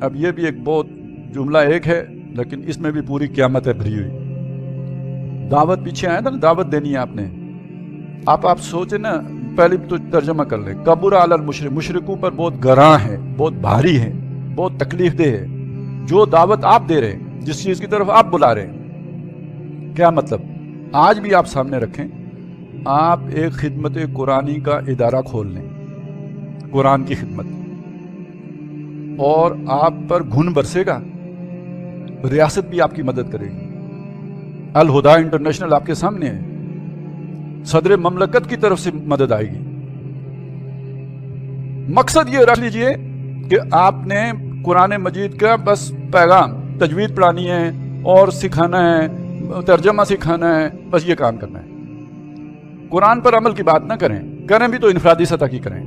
اب یہ بھی ایک بہت جملہ ایک ہے لیکن اس میں بھی پوری قیامت ہے بھری ہوئی. دعوت پیچھے آیا تھا نا، دعوت دینی ہے آپ نے. آپ سوچیں نا، پہلے تو ترجمہ کر لیں. کبر علی المشرک، مشرکوں پر بہت گراں ہے، بہت بھاری ہے، بہت تکلیف دہ ہے جو دعوت آپ دے رہے ہیں، جس چیز کی طرف آپ بلا رہے ہیں. کیا مطلب؟ آج بھی آپ سامنے رکھیں، آپ ایک خدمت قرآنی کا ادارہ کھول لیں، قرآن کی خدمت، اور آپ پر گھن برسے گا. ریاست بھی آپ کی مدد کرے گی. الہدا انٹرنیشنل آپ کے سامنے ہے، صدر مملکت کی طرف سے مدد آئے گی. مقصد یہ رکھ لیجئے کہ آپ نے قرآن مجید کا بس پیغام، تجوید پڑھانی ہے اور سکھانا ہے، ترجمہ سکھانا ہے، بس یہ کام کرنا ہے. قرآن پر عمل کی بات نہ کریں بھی تو انفرادی سطح کی کریں.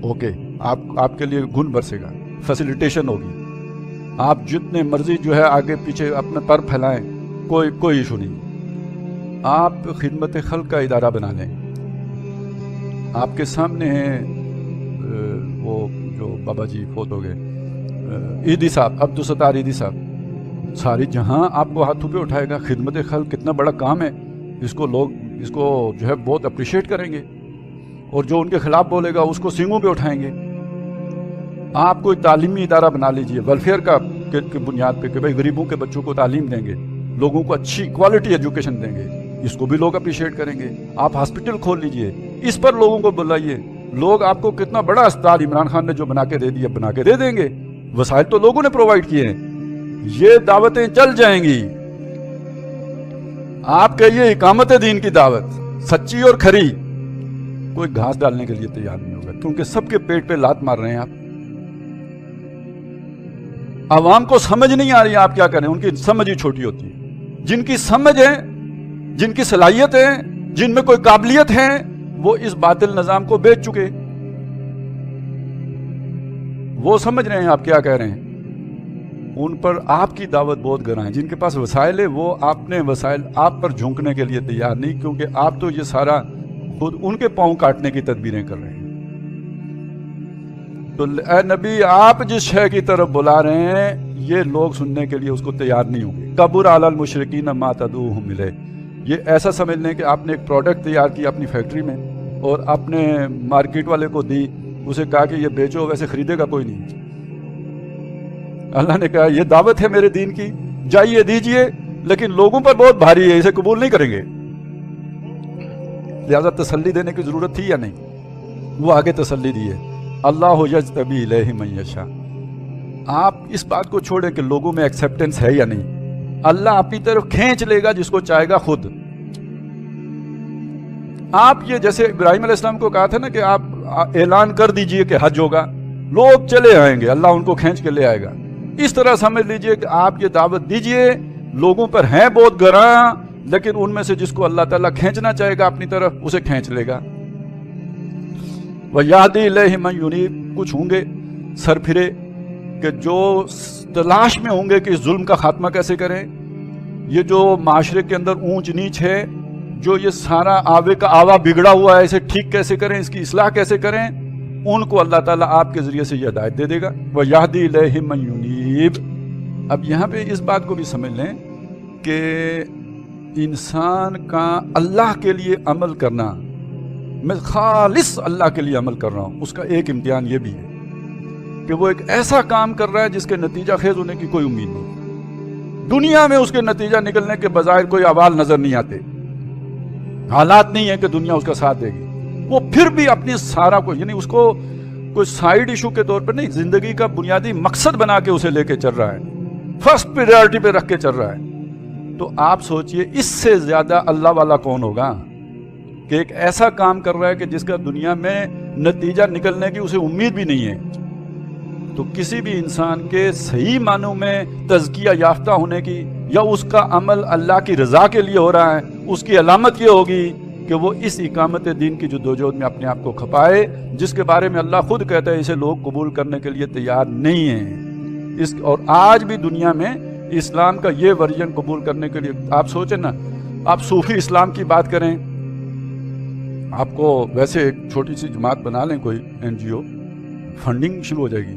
اوکے، آپ کے لیے گن برسے گا، فیسیلیٹیشن ہوگی، آپ جتنے مرضی جو ہے آگے پیچھے اپنے پر پھیلائیں، کوئی ایشو نہیں. آپ خدمت خلق کا ادارہ بنا لیں. آپ کے سامنے ہیں وہ جو بابا جی فوت ہو گئے، عیدی صاحب، عبدالستار عیدی صاحب. ساری جہاں آپ کو ہاتھوں پہ اٹھائے گا. خدمت خلق کتنا بڑا کام ہے، لوگ اس کو جو ہے بہت اپریشیٹ کریں گے، اور جو ان کے خلاف بولے گا اس کو سینگوں پہ اٹھائیں گے. آپ کوئی تعلیمی ادارہ بنا لیجئے ویلفیئر کا کی بنیاد پہ کہ بھائی غریبوں کے بچوں کو تعلیم دیں گے، لوگوں کو اچھی کوالٹی ایجوکیشن دیں گے، اس کو بھی لوگ اپریشیٹ کریں گے. آپ ہاسپٹل کھول لیجئے، اس پر لوگوں کو بلائیے. لوگ آپ کو کتنا بڑا اسپتال عمران خان نے جو بنا کے دے دیا، بنا کے دے دیں گے. وسائل تو لوگوں نے پرووائڈ کیے ہیں. یہ دعوتیں چل جائیں گی. آپ کہیے اقامت دین کی دعوت سچی اور کھری، کوئی گھاس ڈالنے کے لیے تیار نہیں ہوگا، کیونکہ سب کے پیٹ پہ لات مار رہے ہیں آپ. عوام کو سمجھ نہیں آ رہی ہے آپ کیا کریں. ان کی سمجھ ہی چھوٹی ہوتی ہے. جن کی سمجھ ہے، جن کی صلاحیت ہے، جن میں کوئی قابلیت ہے، وہ اس باطل نظام کو بیچ چکے. وہ سمجھ رہے ہیں آپ کیا کہہ رہے ہیں. ان پر آپ کی دعوت بہت گراں ہے. جن کے پاس وسائل ہے وہ اپنے وسائل آپ پر جھونکنے کے لیے تیار نہیں، کیونکہ آپ تو یہ سارا خود ان کے پاؤں کاٹنے کی تدبیریں کر رہے ہیں. تو اے نبی، آپ جس شے کی طرف بلا رہے ہیں یہ لوگ سننے کے لیے اس کو تیار نہیں ہوں گے. کبر علی المشرکین ما تدعوہم الیہ، یہ ایسا سمجھ لیں کہ آپ نے ایک پروڈکٹ تیار کی اپنی فیکٹری میں اور اپنے مارکیٹ والے کو دی، اسے کہا کہ یہ بیچو، ویسے خریدے گا کوئی نہیں. اللہ نے کہا یہ دعوت ہے میرے دین کی، جائیے دیجئے، لیکن لوگوں پر بہت بھاری ہے، اسے قبول نہیں کریں گے. لہذا تسلی دینے کی ضرورت تھی یا نہیں؟ وہ آگے تسلی دی ہے، اللہ یجتبی الیہ من یشاء. آپ اس بات کو چھوڑیں کہ لوگوں میں ایکسیپٹنس ہے یا نہیں. اللہ اپنی طرف کھینچ لے گا جس کو چاہے گا خود. آپ یہ جیسے ابراہیم علیہ السلام کو کہا تھا نا کہ آپ اعلان کر دیجئے کہ حج ہوگا، لوگ چلے آئیں گے، اللہ ان کو کھینچ کے لے آئے گا. اس طرح سمجھ لیجئے کہ آپ یہ دعوت دیجئے، لوگوں پر ہیں بہت گراں، لیکن ان میں سے جس کو اللہ تعالیٰ کھینچنا چاہے گا اپنی طرف اسے کھینچ لے گا. وَيَهْدِي إِلَيْهِ مَن يُنِيبُ. کچھ ہوں گے سر پھرے کہ جو تلاش میں ہوں گے کہ اس ظلم کا خاتمہ کیسے کریں، یہ جو معاشرے کے اندر اونچ نیچ ہے، جو یہ سارا آوے کا آوا بگڑا ہوا ہے، اسے ٹھیک کیسے کریں، اس کی اصلاح کیسے کریں، ان کو اللہ تعالیٰ آپ کے ذریعے سے یہ ہدایت دے دے گا. وَيَهْدِي إِلَيْهِ مَن يُنِيبُ. اب یہاں پہ اس بات کو بھی سمجھ لیں کہ انسان کا اللہ کے لیے عمل کرنا، میں خالص اللہ کے لیے عمل کر رہا ہوں، اس کا ایک امتحان یہ بھی ہے کہ وہ ایک ایسا کام کر رہا ہے جس کے نتیجہ خیز ہونے کی کوئی امید نہیں. دنیا میں اس کے نتیجہ نکلنے کے بظاہر کوئی احوال نظر نہیں آتے، حالات نہیں ہے کہ دنیا اس کا ساتھ دے گی. وہ پھر بھی اپنی سارا کو، یعنی اس کو کوئی سائیڈ ایشو کے طور پر نہیں، زندگی کا بنیادی مقصد بنا کے اسے لے کے چل رہا ہے، فرسٹ پریورٹی پہ رکھ کے چل رہا ہے. تو آپ سوچئے اس سے زیادہ اللہ والا کون ہوگا کہ ایک ایسا کام کر رہا ہے کہ جس کا دنیا میں نتیجہ نکلنے کی اسے امید بھی نہیں ہے. تو کسی بھی انسان کے صحیح معنوں میں تزکیہ یافتہ ہونے کی یا اس کا عمل اللہ کی رضا کے لیے ہو رہا ہے، اس کی علامت یہ ہوگی کہ وہ اس اقامت دین کی جدوجہد میں اپنے آپ کو کھپائے، جس کے بارے میں اللہ خود کہتا ہے اسے لوگ قبول کرنے کے لیے تیار نہیں ہیں. اور آج بھی دنیا میں اسلام کا یہ ورژن قبول کرنے کے لیے، آپ سوچیں نا، آپ صوفی اسلام کی بات کریں، آپ کو ویسے ایک چھوٹی سی جماعت بنا لیں، کوئی NGO، فنڈنگ شروع ہو جائے گی.